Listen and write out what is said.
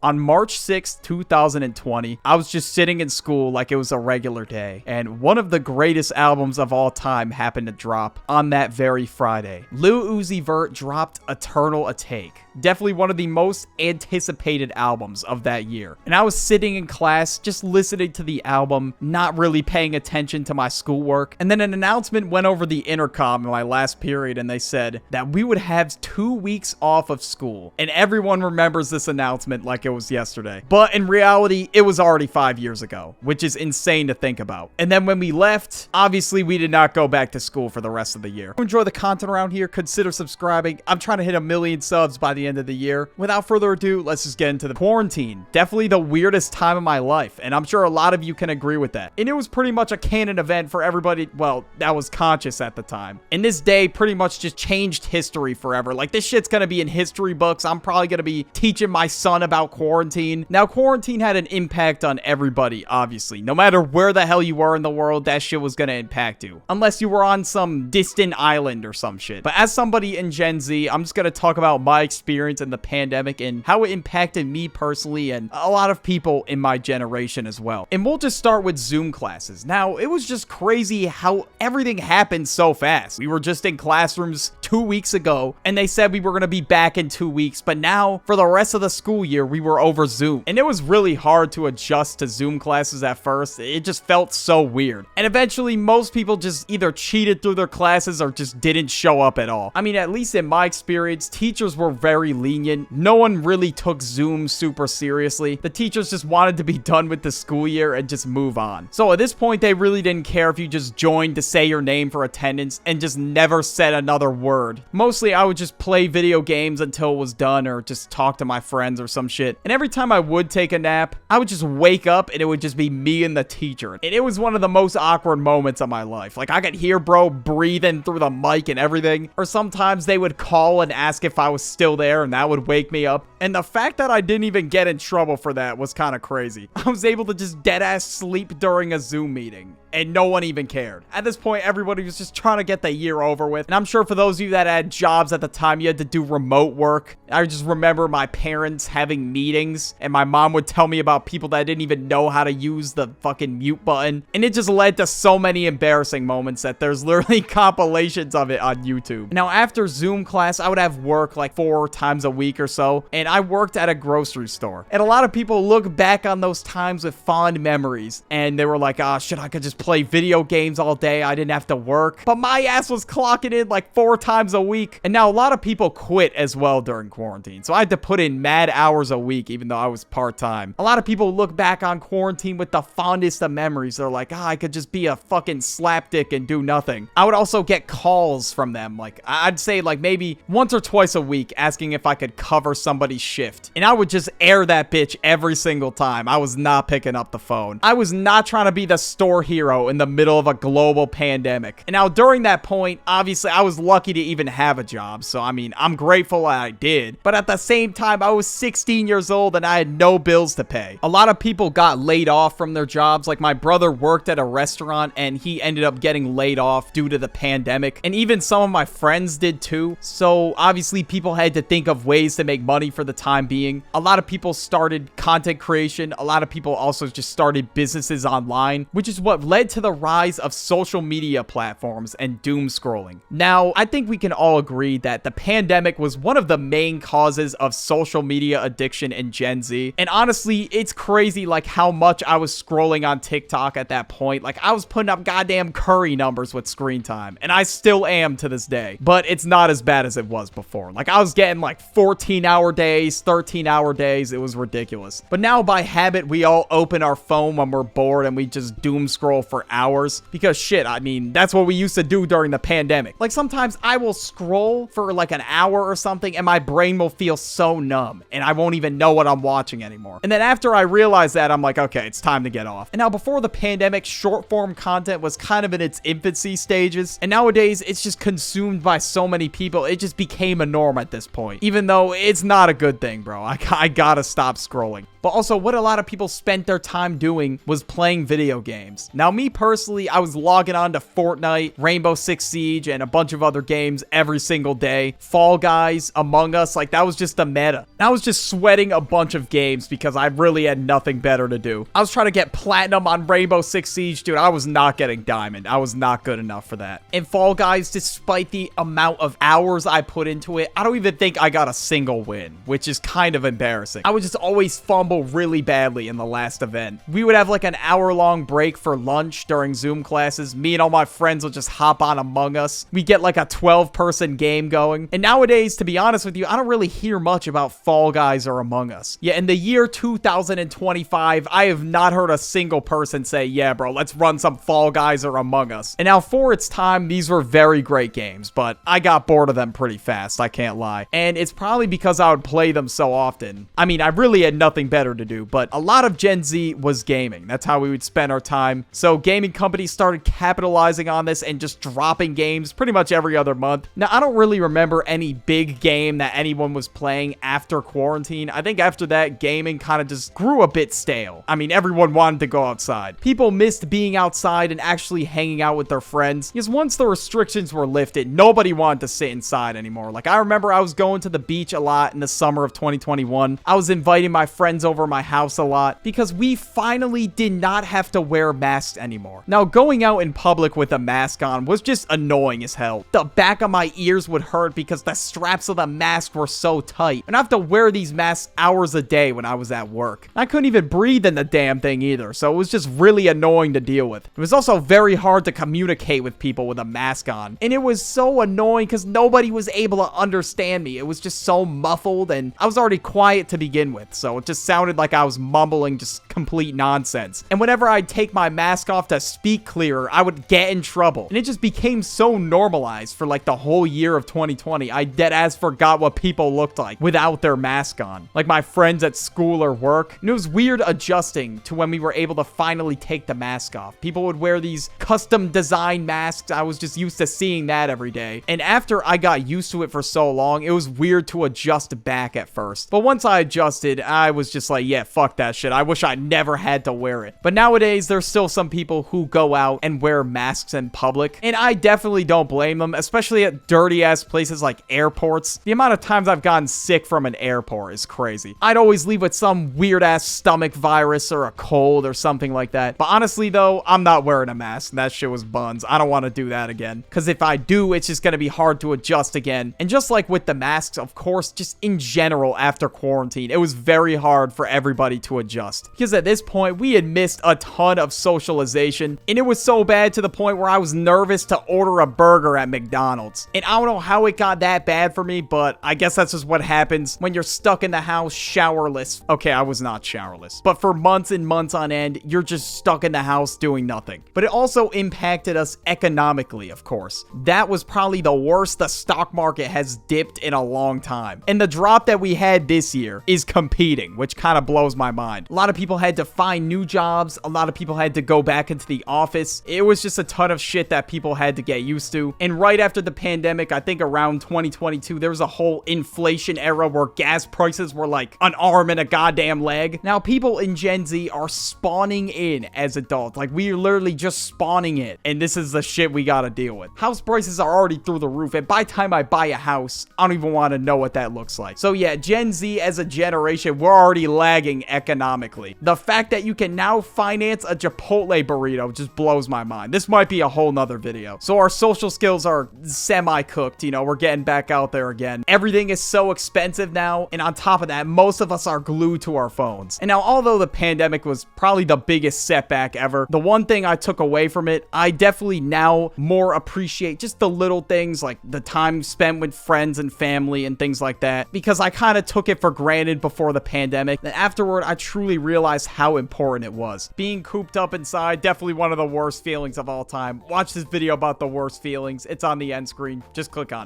On March 6th, 2020, I was just sitting in school like it was a regular day, and one of the greatest albums of all time happened to drop on that very Friday. Lil Uzi Vert dropped Eternal Atake. Definitely one of the most anticipated albums of that year. And I was sitting in class just listening to the album, not really paying attention to my schoolwork. And then an announcement went over the intercom in my last period, and they said that we would have 2 weeks off of school. And everyone remembers this announcement like it was yesterday. But in reality, it was already 5 years ago, which is insane to think about. And then when we left, obviously we did not go back to school for the rest of the year. If you enjoy the content around here, consider subscribing. I'm trying to hit 1 million subs by the end of the year. Without further ado, let's just get into the quarantine. Definitely the weirdest time of my life, and I'm sure a lot of you can agree with that. And it was pretty much a canon event for everybody, well, that was conscious at the time. And this day pretty much just changed history forever. Like, this shit's gonna be in history books. I'm probably gonna be teaching my son about quarantine. Now, quarantine had an impact on everybody, obviously. No matter where the hell you were in the world, that shit was gonna impact you. Unless you were on some distant island or some shit. But as somebody in Gen Z, I'm just gonna talk about my experience in the pandemic and how it impacted me personally and a lot of people in my generation as well. And we'll just start with Zoom classes. Now, it was just crazy how everything happened so fast. We were just in classrooms 2 weeks ago, and they said we were gonna be back in 2 weeks, but now, for the rest of the school year, we were over Zoom. And it was really hard to adjust to Zoom classes at first. It just felt so weird. And eventually, most people just either cheated through their classes or just didn't show up at all. I mean, at least in my experience, teachers were very lenient. No one really took Zoom super seriously. The teachers just wanted to be done with the school year and just move on. So at this point, they really didn't care if you just joined to say your name for attendance and just never said another word. Mostly, I would just play video games until it was done or just talk to my friends or some shit. And every time I would take a nap, I would just wake up and it would just be me and the teacher. And it was one of the most awkward moments of my life. Like, I could hear bro breathing through the mic and everything. Or sometimes they would call and ask if I was still there, and that would wake me up. And the fact that I didn't even get in trouble for that was kind of crazy. I was able to just dead-ass sleep during a Zoom meeting, and no one even cared. At this point, everybody was just trying to get the year over with. And I'm sure for those of you that had jobs at the time, you had to do remote work. I just remember my parents having meetings, and my mom would tell me about people that didn't even know how to use the fucking mute button. And it just led to so many embarrassing moments that there's literally compilations of it on YouTube. Now, after Zoom class, I would have work like 4 times a week or so, and I worked at a grocery store. And a lot of people look back on those times with fond memories, and they were like, ah, shit, I could just play video games all day. I didn't have to work. But my ass was clocking in like 4 times a week. And now a lot of people quit as well during quarantine. So I had to put in mad hours a week, even though I was part-time. A lot of people look back on quarantine with the fondest of memories. They're like, ah, I could just be a fucking slapdick and do nothing. I would also get calls from them. Like, I'd say like maybe once or twice a week asking if I could cover somebody's shift. And I would just air that bitch every single time. I was not picking up the phone. I was not trying to be the store hero in the middle of a global pandemic. And now during that point, obviously I was lucky to even have a job. So I mean, I'm grateful that I did. But at the same time, I was 16 years old and I had no bills to pay. A lot of people got laid off from their jobs. Like, my brother worked at a restaurant and he ended up getting laid off due to the pandemic. And even some of my friends did too. So obviously people had to think of ways to make money for the time being. A lot of people started content creation. A lot of people also just started businesses online, which is what led to the rise of social media platforms and doom scrolling. Now, I think we can all agree that the pandemic was one of the main causes of social media addiction in Gen Z. And honestly, it's crazy like how much I was scrolling on TikTok at that point. Like, I was putting up goddamn Curry numbers with screen time, and I still am to this day. But it's not as bad as it was before. Like, I was getting like 14-hour days, 13-hour days. It was ridiculous. But now by habit, we all open our phone when we're bored and we just doom scroll for hours. Because shit, I mean, that's what we used to do during the pandemic. Like, sometimes I will scroll for like an hour or something and my brain will feel so numb and I won't even know what I'm watching anymore. And then after I realize that, I'm like, okay, it's time to get off. And now before the pandemic, short form content was kind of in its infancy stages. And nowadays, it's just consumed by so many people. It just became a norm at this point. Even though it's not a good thing, bro. I gotta stop scrolling. but also what a lot of people spent their time doing was playing video games. Now, me personally, I was logging on to Fortnite, Rainbow Six Siege, and a bunch of other games every single day. Fall Guys, Among Us, like that was just the meta. And I was just sweating a bunch of games because I really had nothing better to do. I was trying to get platinum on Rainbow Six Siege, dude. I was not getting diamond. I was not good enough for that. And Fall Guys, despite the amount of hours I put into it, I don't even think I got a single win, which is kind of embarrassing. I would just always fumble really badly in the last event. We would have like an hour-long break for lunch during Zoom classes. Me and all my friends would just hop on Among Us. We get like a 12-person game going. And nowadays, to be honest with you, I don't really hear much about Fall Guys or Among Us. Yeah, in the year 2025, I have not heard a single person say, yeah, bro, let's run some Fall Guys or Among Us. And now for its time, these were very great games, but I got bored of them pretty fast, I can't lie. And it's probably because I would play them so often. I mean, I really had nothing better to do, but a lot of Gen Z was gaming. That's how we would spend our time. So gaming companies started capitalizing on this and just dropping games pretty much every other month. Now, I don't really remember any big game that anyone was playing after quarantine. I think after that, gaming kind of just grew a bit stale. I mean, everyone wanted to go outside. People missed being outside and actually hanging out with their friends, because once the restrictions were lifted, nobody wanted to sit inside anymore. Like, I remember I was going to the beach a lot in the summer of 2021. I was inviting my friends over my house a lot because we finally did not have to wear masks anymore. Now, going out in public with a mask on was just annoying as hell. The back of my ears would hurt because the straps of the mask were so tight, and I have to wear these masks hours a day when I was at work. I couldn't even breathe in the damn thing either, so it was just really annoying to deal with. It was also very hard to communicate with people with a mask on, and it was so annoying because nobody was able to understand me. It was just so muffled, and I was already quiet to begin with, so it just sounded like I was mumbling just complete nonsense. And whenever I'd take my mask off to speak clearer, I would get in trouble, and it just became so normalized for like the whole year of 2020. I deadass forgot what people looked like without their mask on, like my friends at school or work. And it was weird adjusting to when we were able to finally take the mask off. People would wear these custom design masks. I was just used to seeing that every day. And after I got used to it for so long, it was weird to adjust back at first. But once I adjusted, I was just like, yeah, fuck that shit. I wish I never had to wear it. But nowadays, there's still some people who go out and wear masks in public. And I definitely don't blame them, especially at dirty ass places like airports. The amount of times I've gotten sick from an airport is crazy. I'd always leave with some weird ass stomach virus or a cold or something like that. But honestly though, I'm not wearing a mask. That shit was buns. I don't want to do that again. Because if I do, it's just going to be hard to adjust again. And just like with the masks, of course, just in general after quarantine, it was very hard for everybody to adjust. Because at this point, we had missed a ton of socialization. And it was so bad to the point where I was nervous to order a burger at McDonald's. And I don't know how it got that bad for me, but I guess that's just what happens when you're stuck in the house showerless. Okay, I was not showerless. But for months and months on end, you're just stuck in the house doing nothing. But it also impacted us economically, of course. That was probably the worst the stock market has dipped in a long time. And the drop that we had this year is competing, which kind of blows my mind. A lot of people had to find new jobs. A lot of people had to go back into the office. It was just a ton of shit that people had to get used to. And right after the pandemic, I think around 2022, there was a whole inflation era where gas prices were like an arm and a goddamn leg. Now, people in Gen Z are spawning in as adults. Like, we are literally just spawning in. And this is the shit we gotta deal with. House prices are already through the roof. And by the time I buy a house, I don't even want to know what that looks like. So yeah, Gen Z as a generation, we're already lagging economically. The fact that you can now finance a Chipotle burrito just blows my mind. This might be a whole nother video. So our social skills are semi-cooked. You know, we're getting back out there again. Everything is so expensive now. And on top of that, most of us are glued to our phones. And now, although the pandemic was probably the biggest setback ever, the one thing I took away from it, I definitely now more appreciate just the little things, like the time spent with friends and family and things like that, because I kind of took it for granted before the pandemic. And afterward, I truly realized how important it was. Being cooped up inside, definitely one of the worst feelings of all time. Watch this video about the worst feelings. It's on the end screen. Just click on it.